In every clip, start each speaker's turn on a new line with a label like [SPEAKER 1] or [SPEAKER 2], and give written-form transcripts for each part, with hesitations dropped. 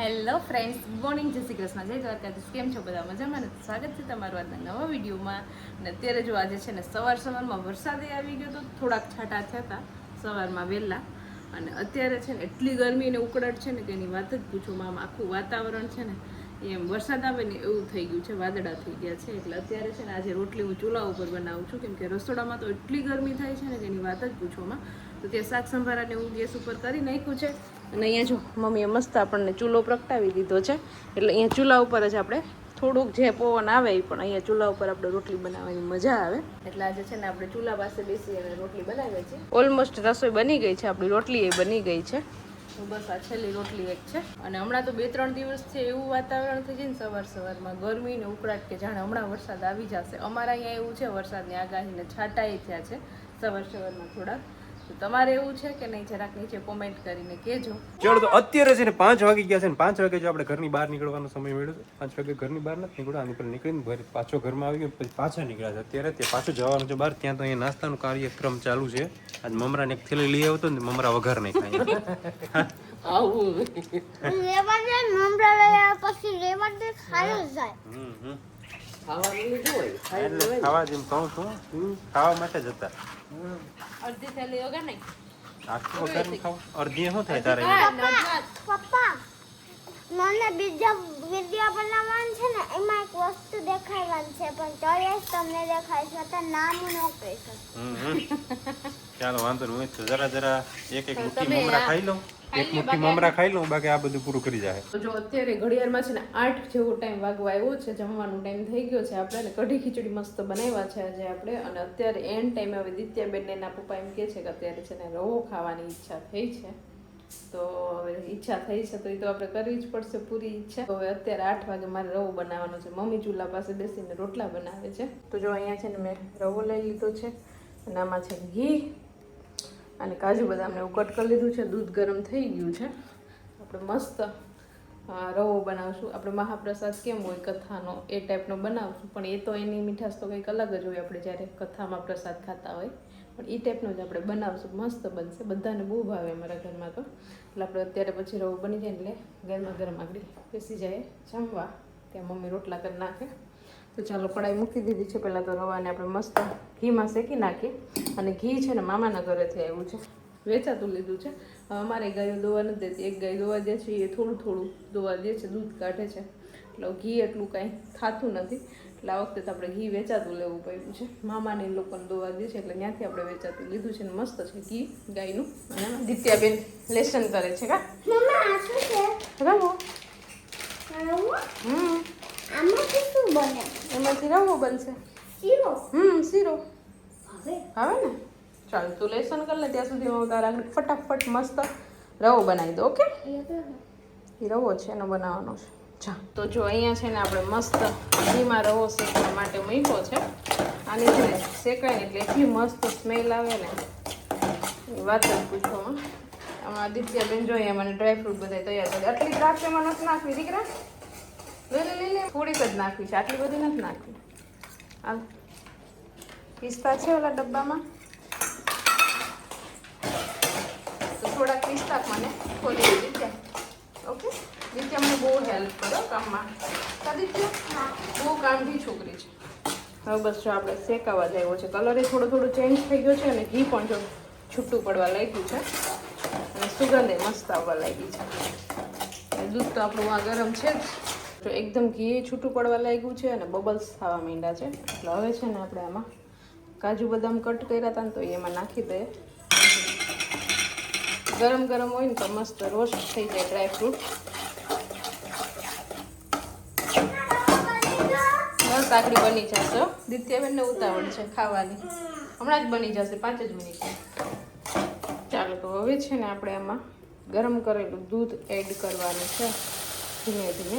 [SPEAKER 1] Hello friends, good morning, જય શ્રી કૃષ્ણ, જય દ્વારકાધીશ. કેમ છો બધા? મજામાં ને? સ્વાગત છે તમારું આજના નવા વિડીયોમાં. અને અત્યારે જો આજે છે ને સવારમાં વરસાદે આવી ગયો તો થોડાક છાંટા થયા હતા સવારમાં વહેલા. અને અત્યારે છે ને એટલી ગરમી અને ઉકળાટ છે ને કે એની વાત જ પૂછોમાં. આમ આખું વાતાવરણ છે ને એમ વરસાદ આવે ને એવું થઈ ગયું છે, વાદળા થઈ ગયા છે. એટલે અત્યારે છે ને આજે રોટલી હું ચૂલા ઉપર બનાવું છું, કેમ કે રસોડામાં તો એટલી ગરમી થાય છે ને કે એની વાત જ પૂછોમાં. તો ત્યાં શાક સંભારાને હું ગેસ ઉપર કરી નાખ્યું છે. અને અહીંયા જો મમ્મીએ મસ્ત આપણને ચૂલો પ્રગટાવી દીધો છે. એટલે અહીંયા ચૂલા ઉપર જ આપણે થોડુંક જે પવન આવે એ પણ અહીંયા ચૂલા ઉપર આપણે રોટલી બનાવવાની મજા આવે. એટલે આજે છે ને આપણે ચૂલા પાસે બેસી અને રોટલી બનાવીએ છીએ. ઓલમોસ્ટ રસોઈ બની ગઈ છે, આપણી રોટલી એ બની ગઈ છે. તો બસ આ છેલ્લી રોટલી એક છે. અને હમણાં તો 2-3 દિવસ છે એવું વાતાવરણ થઈ જાય ને સવારમાં ગરમી ને ઉકળાટ કે જાણે હમણાં વરસાદ આવી જશે. અમારા અહીંયા એવું છે, વરસાદની આગાહીને છાંટાઈ થયા છે સવારમાં થોડાક. તમારે એવું છે કે નહીં? જરાક નીચે કોમેન્ટ કરીને કહેજો.
[SPEAKER 2] ચાલો, તો અત્યારે છે ને 5 વાગી ગયા છે ને 5 વાગે જો આપણે ઘરની બહાર નીકળવાનો સમય મળ્યો છે. 5 વાગે ઘરની બહાર નથી નીકળ્યો, આની પર નીકળીને પાછો ઘરમાં આવી ગયો, પછી પાછા નીકળ્યા છે. અત્યારે તે પાછું જવાનું છે બહાર. ત્યાં તો અહીંયા નાસ્તાનું કાર્યક્રમ ચાલુ છે. આજ મમરાને એક થેલી લઈ આવતો ને મમરા વઘાર નહીં ખાય.
[SPEAKER 1] આવું
[SPEAKER 3] લેવા દે મમરા લઈ આવ્યા પછી લેવા દે ખાઈ જાય.
[SPEAKER 2] ખાવા જેમ કહું છું, ખાવા માટે જ હતા.
[SPEAKER 1] અડધી થેલી વગર નહીં,
[SPEAKER 2] આખું વઘાર નહીં ખાવું. અડધી શું થાય તારે?
[SPEAKER 3] પપ્પા મને બીજા વિડિયો બનાવવાનું છે ને, એમાં એક વસ્તુ દેખાડવાની છે, પણ તોય તમને દેખાય છે તો નામ ન કહી શકું.
[SPEAKER 2] ચાલો વાંધો નહીં, જરા એક મુઠ્ઠી મમરા ખાઈ લઉં. એક મુઠ્ઠી મમરા ખાઈ લઉં, બાકી આ બધું પૂરું કરી જાય.
[SPEAKER 1] તો જો અત્યારે ઘડિયાળમાં છે ને 8 જેવો ટાઈમ વાગવા આવ્યો છે, જમવાનો ટાઈમ થઈ ગયો છે. આપણે કઢી ખીચડી મસ્ત બનાવ્યા છે આજે આપણે. અને અત્યારે એન્ડ ટાઈમે હવે દિત્યાબેન એના પપ્પા એમ કહે છે કે અત્યારે છે ને રવો ખાવાની ઈચ્છા થઈ છે. તો હવે ઈચ્છા થઈ છે તો એ તો આપણે કરવી જ પડશે પૂરી ઈચ્છા. તો હવે અત્યારે 8 વાગે મારે રવો બનાવવાનો છે. મમ્મી ચૂલા પાસે બેસીને રોટલા બનાવે છે. તો જો અહીંયા છે ને મેં રવો લઈ લીધો છે અને આમાં છે ઘી અને કાજુ બદામને એવું કટ કરી લીધું છે. દૂધ ગરમ થઈ ગયું છે. આપણે મસ્ત રવો બનાવશું. આપણે મહાપ્રસાદ કેમ હોય કથાનો એ ટાઈપનો બનાવશું, પણ એ તો એની મીઠાશ તો કંઈક અલગ જ હોય આપણે જ્યારે કથામાં પ્રસાદ ખાતા હોય. પણ એ ટાઈપનો જ આપણે બનાવશું, મસ્ત બનશે. બધાને બહુ ભાવે અમારા ઘરમાં તો. એટલે આપણે અત્યારે પછી રવો બની જાય એટલે ગરમા ગરમ આગળ બેસી જાય જમવા. ત્યાં મમ્મી રોટલા કરી નાખે. તો ચાલો, કડાઈ મૂકી દીધી છે. પહેલાં તો રવાને આપણે મસ્ત ઘીમાં શેકી નાખીએ. અને ઘી છે ને મામાના ઘરેથી આવ્યું છે, વેચાતું લીધું છે. અમારે ગાયો દોવા નથી દેતી, એક ગાય દોવા દે છે, એ થોડું દોવા દે છે, દૂધ કાઢે છે. એટલે ઘી એટલું કાંઈ થતું નથી. એટલે આ વખતે તો આપણે ઘી વેચાતું લેવું પડ્યું છે. મામાને લોકોને દોવા દે છે એટલે ત્યાંથી આપણે વેચાતું લીધું છે. ને મસ્ત છે ઘી ગાયનું. અને દિત્યાબેન લેસન કરે છે. કા
[SPEAKER 3] મમ્મા આ શું છે?
[SPEAKER 1] રવો.
[SPEAKER 3] આમાંથી શું બને?
[SPEAKER 1] એમાંથી રવો બનશે.
[SPEAKER 3] શીરો.
[SPEAKER 1] શીરો
[SPEAKER 3] હવે
[SPEAKER 1] આવે ને. ચાલ, તું લેસન કર લે, ત્યાં સુધી હું તારા આગળ ફટાફટ મસ્ત રવો બનાવી દો. ઓકે, એ રવો છે એનો બનાવવાનો છે. જા, તો જો અહીંયા છે ને આપણે મસ્ત ઘીમાં રવો શેકવા માટે મૂક્યો છે. આની છે ને શેકાય ને એટલે એટલી મસ્ત સ્મેલ આવે ને એ વાત જ પૂછવામાં. આમાં આદિત્યબેન જોઈએ મને ડ્રાયફ્રૂટ બધા તૈયાર કરે. આટલી દ્રાક્ષ એમાં નથી નાખવી દીકરા, લઈ લે. થોડીક જ નાખવી છે, આટલી બધી નથી નાખવી. હાલ, પિસ્તા છે ઓલા ડબ્બામાં, તો થોડાક પિસ્તા મને ખોલી દીધા. ઓકે, દિત્યા મને બહુ હેલ્પ કરો કામમાં. દિત્ય બહુ કામથી છોકરી છે. હવે બસ જો આપણે શેકાવા જાય છે. કલર એ થોડો ચેન્જ થઈ ગયો છે અને ઘી પણ જો છૂટું પડવા લાગ્યું છે અને સુગંધ એ મસ્ત આવવા લાગી છે. દૂધ તો આપણું આ ગરમ છે જ. તો એકદમ ઘી છૂટું પડવા લાગ્યું છે અને બબલ્સ થવા માંડ્યા છે. એટલે હવે છે ને આપણે આમાં કાજુ બદામ કટ કર્યા હતા ને તો એમાં નાખી દઈએ. ગરમ હોય ને તો મસ્ત રોસ્ટ થઈ જાય ડ્રાયફ્રૂટ. બસ આકડી બની જશે. દિત્યાબેનને ઉતાવળ છે ખાવાની, હમણાં જ બની જશે, 5 જ મિનિટ. ચાલો, તો હવે છે ને આપણે આમાં ગરમ કરેલું દૂધ એડ કરવાનું છે. ધીમે ધીમે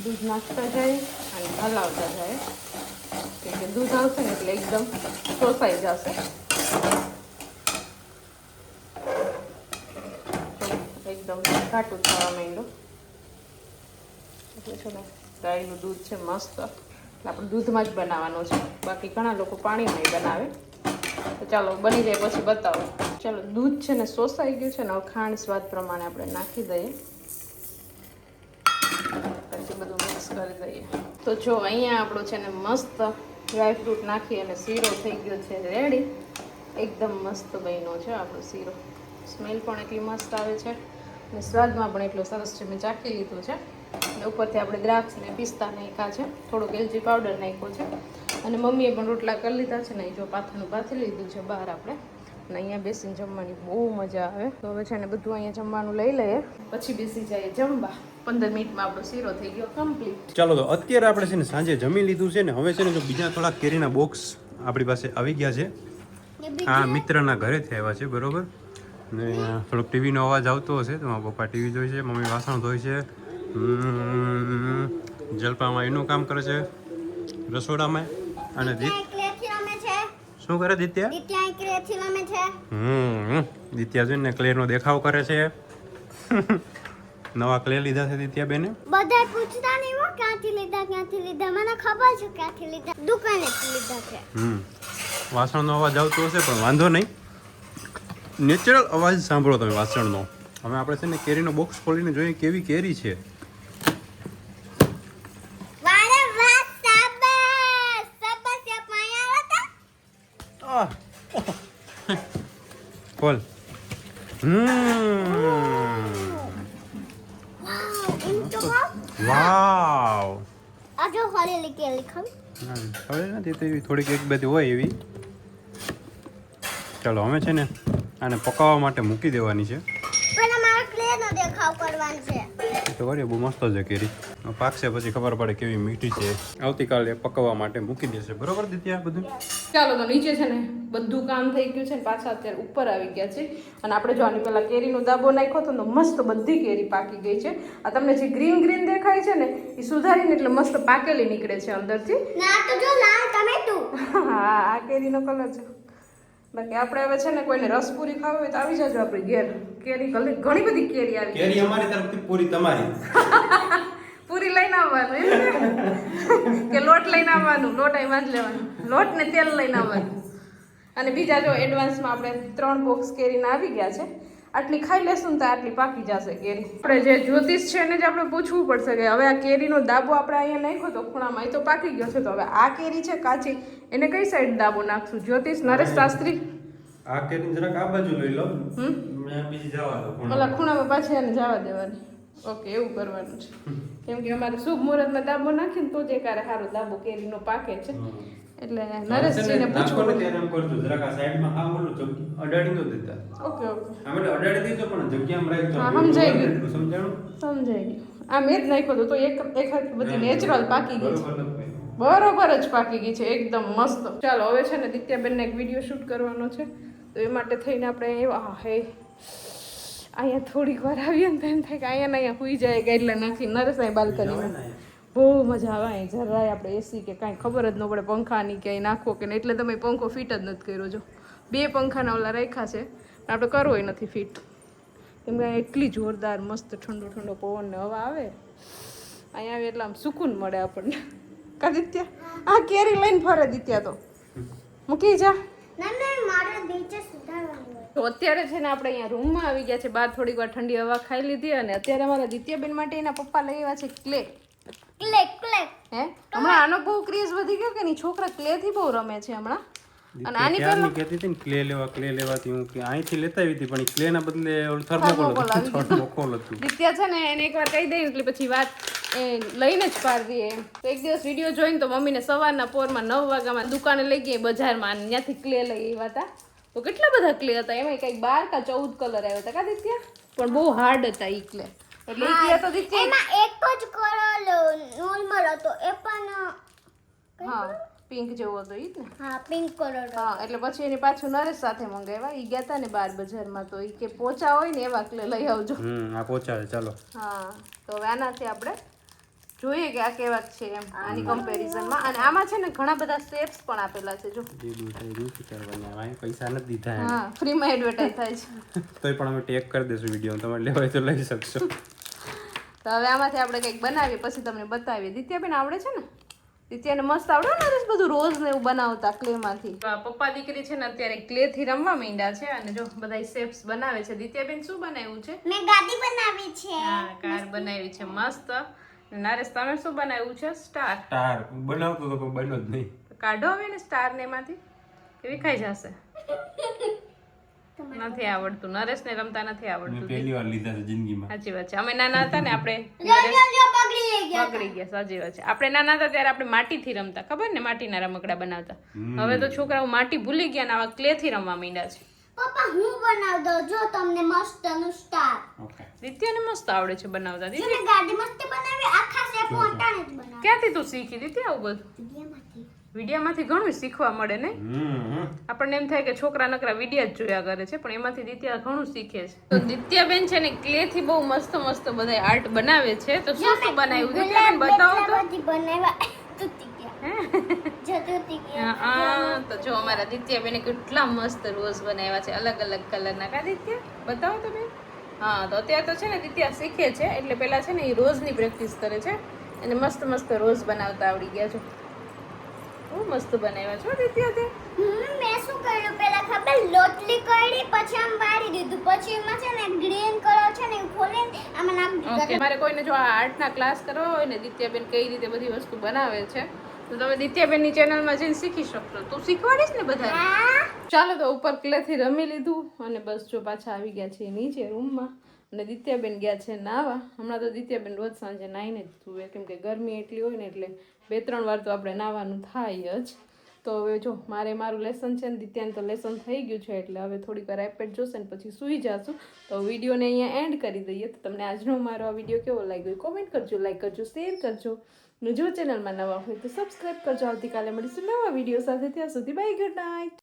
[SPEAKER 1] દૂધ નાખતા જાય અને હલાવતા જાય, કેમ કે દૂધ આવશે ને એટલે એકદમ શોષાઈ જશે. એકદમ ઘાટું થવા માંડ્યું એટલે છે ને ગાયનું દૂધ છે મસ્ત. એટલે આપણે દૂધમાં જ બનાવવાનું છે, બાકી ઘણા લોકો પાણીમાં બનાવે. તો ચાલો બની જાય પછી બતાવો. ચાલો, દૂધ છે ને શોષાઈ ગયું છે ને. હવે ખાંડ સ્વાદ પ્રમાણે આપણે નાખી દઈએ. કરી દઈએ. તો જો અહીંયા આપણો છે ને મસ્ત ડ્રાયફ્રૂટ નાખી અને શીરો થઈ ગયો છે રેડી. એકદમ મસ્ત બન્યો છે આપણો શીરો. સ્મેલ પણ એટલી મસ્ત આવે છે અને સ્વાદમાં પણ એટલો સરસ છે. મેં ચાખી લીધું છે અને ઉપરથી આપણે દ્રાક્ષ ને પિસ્તા નાખ્યા છે, થોડુંક એલચી પાવડર નાખ્યો છે અને મમ્મીએ પણ રોટલા કરી લીધા છે ને જો પાથાનું પાથી લીધું છે બહાર આપણે. અને અહીંયા બેસીને જમવાની બહુ મજા આવે. તો હવે છે ને બધું અહીંયા જમવાનું લઈ લઈએ પછી બેસી જઈએ જમવા. 15 મિનિટમાં આપણો શીરો થઈ ગયો કમ્પ્લીટ.
[SPEAKER 2] ચાલો તો અત્યારે આપણે છે ને સાંજે જમી લીધું છે ને હવે છે ને જો બીજા થોડા કેરીના બોક્સ આપણી પાસે આવી ગયા છે. આ મિત્રના ઘરેથી આવ્યા છે બરોબર. ને થોડોક ટીવીનો અવાજ આવતો હશે તો મારા પપ્પા ટીવી જોઈ છે, મમ્મી વાસણ ધોઈ છે, જલપામાં એનું કામ કરે છે રસોડામાં. અને શું કરે દિત્યા? દિત્યા જોઈને ક્લેરનો દેખાવ કરે છે. નવા ક્લે લીધા છે દિત્યા બેને.
[SPEAKER 3] બધા પૂછતા નહીં હો ક્યાંથી લીધા મને ખબર છે ક્યાંથી લીધા, દુકાનેથી લીધા છે.
[SPEAKER 2] વાસણનો અવાજ આવતો હશે પણ વાંધો નહીં, નેચરલ અવાજ સાંભળો તમે વાસણનો. હવે આપણે છે ને કેરીનો બોક્સ ખોલીને જોઈએ કેવી કેરી છે.
[SPEAKER 3] વારે વાત સબસ પાયા
[SPEAKER 2] ખોલ. વાવ.
[SPEAKER 3] આજો હોલી કેલી ખાવ.
[SPEAKER 2] હવે નથી તો એવી થોડીક એક બધી હોય એવી. ચાલો અમે છે ને આને પકાવવા માટે મૂકી દેવાની છે.
[SPEAKER 3] પણ અમારે ક્લેનો દેખાવ કરવાનો છે.
[SPEAKER 2] તો કરીએ બહુ મસ્ત છે કેરી. પાકશે પછી ખબર પડે કેવી મીઠી છે. આવતીકાલે પકવવા માટે મૂકી દેશે બરોબર દિત્યા બધું.
[SPEAKER 1] ચાલો તો નીચે છે ને બધું કામ થઈ ગયું છે ને પાછા અત્યારે ઉપર આવી ગયા છે. અને આપણે જો આની પહેલા કેરીનો દાબો નાખ્યો હતો તો મસ્ત બધી કેરી પાકી ગઈ છે. આ તમને જે ગ્રીન ગ્રીન દેખાય છે ને એ સુધારીને એટલે મસ્ત પાકેલી નીકળે છે અંદરથી.
[SPEAKER 3] ના તો જો લાલ ટમેટું.
[SPEAKER 1] હા આ કેરીનો કલર છે. બાકી આપણે હવે છે ને કોઈને રસપુરી ખાવી હોય તો આવી જાજો આપણી ઘેર. કેરી ઘણી બધી કેરી આવી
[SPEAKER 2] કેરી અમારી તરફથી પૂરી તમારી.
[SPEAKER 1] પૂરી લઈને આવવાનું કે લોટ લઈને આવવાનું? લોટ અહીં જ લેવાનું, લોટ ને તેલ લઈને આવવાનું. અને બીજા જો એડવાન્સમાં આપણે 3 બોક્સ કેરીના આવી ગયા છે. આટલી ખાઈ લેશું ને તો આટલી પાકી જશે કેરી. આપણે જે જ્યોતિષ છે એને જ આપણે પૂછવું પડશે કે હવે આ કેરીનો દાબો આપણે અહીંયા નાખ્યો તો ખૂણામાં એ તો પાકી ગયો છે, તો હવે આ કેરી છે કાચી એને કઈ સાઈડ દાબો નાખશું? જ્યોતિષ નરેશ શાસ્ત્રી
[SPEAKER 2] આ કેરી જરાક આ બાજુ લઈ લો. બીજી જવા દો.
[SPEAKER 1] ઓલા ખૂણામાં પાછી એને જવા દેવાની. ઓકે એવું કરવાનું છે કેમ કે અમારે શુભ મુહૂર્તમાં દાબો નાખીને તો જ એકારે સારો દાબો કેરીનો પાકે છે. એટલે નરેશજીને પૂછવું
[SPEAKER 2] ત્યારે એમ કરજો જરાક આ સાઈડમાં આ બોલું તો અડાડી દો દેતા.
[SPEAKER 1] ઓકે ઓકે
[SPEAKER 2] અમે અડાડી દીધો પણ જગ્યામાં રાખજો.
[SPEAKER 1] હા સમજાઈ ગયું.
[SPEAKER 2] સમજાણું?
[SPEAKER 1] સમજાઈ ગયું. આ મેં જ નાખ્યો હતો તો એક હાથ બધી નેચરલ પાકી ગઈ છે.
[SPEAKER 2] બરોબર નથી.
[SPEAKER 1] બરોબર જ પાકી ગઈ છે એકદમ મસ્ત. ચાલો હવે છે ને દિત્યાબેનને એક વિડીયો શૂટ કરવાનો છે તો એ માટે થઈને આપણે હે અહીંયા થોડીક વાર આવીએ ને તો એમ થાય કે અહીંયા હુઈ જાય કે એટલે નાખી નરેશ બાલ્કનીમાં બહુ મજા આવે. અહીં જરાય આપણે એસી કે કાંઈ ખબર જ ન પડે પંખાની ક્યાંય નાખો કે એટલે તમે પંખો ફિટ જ નથી કર્યો. જો 2 પંખાના ઓલા રાખ્યા છે પણ આપણે કરવો નથી ફિટ કેમ કે એટલી જોરદાર મસ્ત ઠંડો ઠંડો પવન ને હવા આવે. અહીંયા આવે એટલે આમ સુકૂન મળે આપણને. કા દિત્યા આ કેરી લઈને ફરે દિત્યા તો મૂકી જા. તો અત્યારે છે ને આપણે અહીંયા રૂમમાં આવી ગયા છે. બહાર થોડીક વાર ઠંડી હવા ખાઈ લીધી અને અત્યારે અમારા દિત્યાબેન માટે એના પપ્પા લઈ આવ્યા છે ક્લે. હે હમણાં આનો બહુ ક્રેઝ વધી ગયો કે નહીં? છોકરા ક્લે થી બહુ રમે છે હમણાં. અને આની પહેલા
[SPEAKER 2] કહેતી હતી ને ક્લે લેવાથી હું કે અહીંથી લેતા આવી હતી પણ ક્લે ના બદલે ઓલું થર્મોકોલ હતું.
[SPEAKER 1] દિત્યા છે ને એને એકવાર કહી દઈએ એટલે પછી વાત એ લઈને જ પાર દઈએ એમ. તો એક દિવસ વિડીયો જોઈને તો મમ્મીને સવારના પોરમાં 9 વાગ્યામાં દુકાને લઈ ગઈ બજારમાં અને ત્યાંથી ક્લે લઈ આવ્યા હતા. તો કેટલા બધા ક્લે હતા એમાં કંઈક 12 કા 14 કલર આવ્યા હતા કા દિત્યા? પણ બહુ હાર્ડ હતા ઈ ક્લે. એટલે ઈ ક્લે તો દિત્યા
[SPEAKER 3] એમાં એક જ કલર નોર્મલ હતો એ પણ
[SPEAKER 1] હા પિંક જેવો હતો ઈ જ ને.
[SPEAKER 3] હા પિંક કલર.
[SPEAKER 1] હા એટલે પછી એની પાછું નરેશ સાથે મંગાવ્યા. ઈ ગયા હતા ને બાર બજારમાં તો ઈ કે પોચા હોય ને એવા ક્લે લઈ આવજો.
[SPEAKER 2] આ પોચા છે ચાલો.
[SPEAKER 1] હા તો હવે આનાથી આપણે જોઈએ કે આ કેવા છે એમ આની કમ્પેરિઝનમાં. અને આમાં છે ને ઘણા બધા શેપ્સ પણ આપેલા છે જો.
[SPEAKER 2] પૈસા નથી દીધા.
[SPEAKER 1] હા ફ્રીમાં એડવર્ટાઇઝ થાય છે.
[SPEAKER 2] તોય પણ અમે ટેગ કરી દઈશું વિડીયો, તમારે લેવાય તો લઈ શકશો.
[SPEAKER 1] તો હવે આમાંથી આપણે કંઈક બનાવીએ પછી તમને બતાવીએ. દિત્યાબેન આવડે છે ને? દિત્યાને મસ્ત આવડે ને બધું રોઝ ને એવું બનાવતા ક્લેમાંથી. પપ્પા દીકરી છે ને અત્યારે ક્લે થી રમવા માંડ્યા છે અને જો બધા શેપ્સ બનાવે છે. દિત્યાબેન શું બનાવ્યું છે?
[SPEAKER 3] મેં ગાડી બનાવી છે.
[SPEAKER 1] હા કાર બનાવી છે મસ્ત. નરેશ તમે શું બનાવ્યું છે? સ્ટાર.
[SPEAKER 2] સ્ટાર બનાવતો તો કોઈ બન્યો જ નહીં.
[SPEAKER 1] કાઢો હવે ને સ્ટાર ને એમાંથી કે વિખાઈ જશે. નથી આવડતું, નરેશને રમતા નથી
[SPEAKER 2] મેં
[SPEAKER 1] આવડતું.
[SPEAKER 2] પહેલી વાર લીધા છે જિંદગીમાં.
[SPEAKER 1] સાચી વાત છે. અમે નાના હતા ને આપણે
[SPEAKER 3] બગડી ગયા.
[SPEAKER 1] પકડી ગયા. સાચી વાત છે. આપણે નાના હતા ત્યારે આપણે માટીથી રમતા, ખબર ને, માટીના રમકડા બનાવતા. હવે તો છોકરાઓ માટી ભૂલી ગયા ને આવા ક્લે થી રમવા માંડ્યા છે.
[SPEAKER 3] પપ્પા હું બનાવી દઉં જો તમને મસ્તનું સ્ટાર.
[SPEAKER 2] ઓકે.
[SPEAKER 1] દિત્યાને મસ્ત આવડે છે બનાવતા. દિત્યા
[SPEAKER 3] તમે ગાડી મસ્ત બનાવી આખા શેપ મોટાને જ બનાવી.
[SPEAKER 1] ક્યાંથી તું શીખી દિત્યા આવું બધું?
[SPEAKER 3] વિડિયામાંથી.
[SPEAKER 1] વિડીયામાંથી ઘણું શીખવા મળે ને. આપણને એમ થાય કે છોકરા નકરા વિડીયા જ જોયા કરે છે, પણ એમાંથી દિત્યા ઘણું શીખે છે. તો દિત્યાબેન છે ને ક્લે થી બહુ મસ્ત મસ્ત બધા આર્ટ બનાવે છે. તો શું શું બનાવ્યું દિત્યાબેન બતાવો તો.
[SPEAKER 3] બધી બનાવ્યા તૂટી ગયા. જો તૂટી ગયા.
[SPEAKER 1] હા, તો જો અમારા દિત્યાબેને કેટલા મસ્ત રોઝ બનાવ્યા છે, અલગ અલગ કલરના. કા દિત્યા બતાવો તો બેન. હા, તો અત્યારે તો છે ને દિત્યા શીખે છે, એટલે પેલા છે ને એ રોઝની પ્રેક્ટિસ કરે છે અને મસ્ત મસ્ત રોઝ બનાવતા આવડી ગયા છે. બહુ મસ્ત બનાવ્યા છો દિત્યા તે.
[SPEAKER 3] મેં શું કર્યું પેલા ખબર લોટલી કરી પછી આમ વાળી દીધું પછી એમાં છે ને ગ્રીન કલર છે ને એ ખોલીને આમાં નાખી
[SPEAKER 1] ઓકે,
[SPEAKER 3] દીધું.
[SPEAKER 1] મારે કોઈને જો આ આર્ટના ક્લાસ કરવા હોય ને દિત્યાબેન કઈ રીતે બધી વસ્તુ બનાવે છે તો તમે દિત્યાબેનની ચેનલમાં જઈને શીખી શકશો. તું શીખવાડીશ ને બધા.
[SPEAKER 3] હા
[SPEAKER 1] ચાલો તો ઉપર ક્લેથી રમી લીધું અને બસ જો પાછા આવી ગયા છે નીચે રૂમમાં અને દિત્યાબેન ગયા છે નાવા. હમણાં તો દિત્યાબેન રોજ સાંજે નાહીને જ ધુએ, કેમ કે ગરમી એટલી હોય ને એટલે 2-3 વાર તો આપણે નાવાનું થાય જ. તો હવે જો મારું લેસન છે ને દિત્યાને તો લેસન થઈ ગયું છે એટલે હવે થોડીક વાર આઈપેડ જોશે ને પછી સૂઈ જશું. તો વિડીયોને અહીંયા એન્ડ કરી દઈએ. તો તમને આજનો મારો આ વિડીયો કેવો લાગ્યો કોમેન્ટ કરજો, લાઈક કરજો, શેર કરજો. ને જો ચેનલમાં નવા હોય તો સબસ્ક્રાઈબ કરજો. આવતીકાલે મળીશું નવા વિડીયો સાથે. ત્યાં સુધી બાય, ગુડ નાઇટ.